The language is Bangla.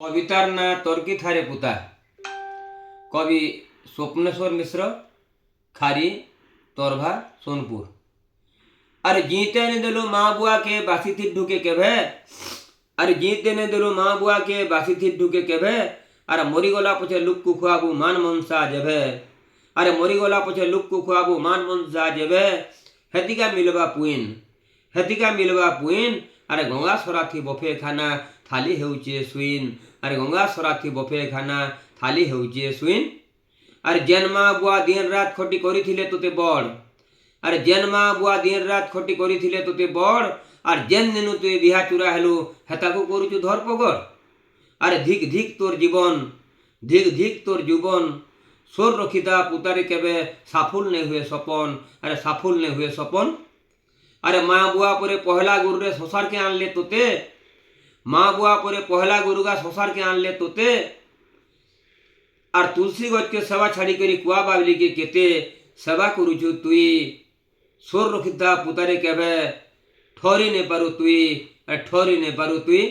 কবিতার না তর্কি থারে পুতা। কবি স্বপ্নেশ্বর মিশ্র, খারি, তরভা, সোনপুর। আরে জিতে নে দিলু মা বুয়াকে বাসিথির ঢুকে কেভে। আরে জিতে নে দিলু মা বুয়াকে বাসিথির ঢুকে কেভে। আরে মরিগলা পছে লুকু খুয়াবু মান মনসা যেভে। আরে মরিগলা পছে লুকু খুয়াবু মান মনসা যেভে। হেতিকা মিলবা পুইন, হেতিকা মিলবা পুইন। আরে গঙ্গা সরাথি বফে খানা থালি হেউচে সুইন। আরে গঙ্গা সরাথি বফে খানা থালি হেউচে সুইন। আরে যেন মা বুয়া দিন রাত খটি করিছিলে তোতে বড়। আরে যেন মা বুয়া দিন রাত খটি করিছিলে তোতে বড়। আর যেন দিনু তুই বিহা চূড়া হেলু হেতাকু করুচু ধরপগড়। আরে ধিক ধিক তোর জীবন, ধিক ধিক তোর জীবন। সোর রখিতা পুতারে কেবে সাফুল নে হুয়ে সপন। আরে সাফুল নে হুয়ে সপন। আরে মা বুয়া পরে পহলা গরুরে শশারকে আনলে তোতে। মা বুয়া পরে পহলা গরুগা শশারকে আনলে তোতে। আর তুলসী গছকে সেবা ছাড়ি করি কুয়া বাবলিকে কেতে সেবা করুছু তুই। সোর রখিতা পুতারে কেবে ঠরি নে পারু তুই, ঠরি নে পারু তুই।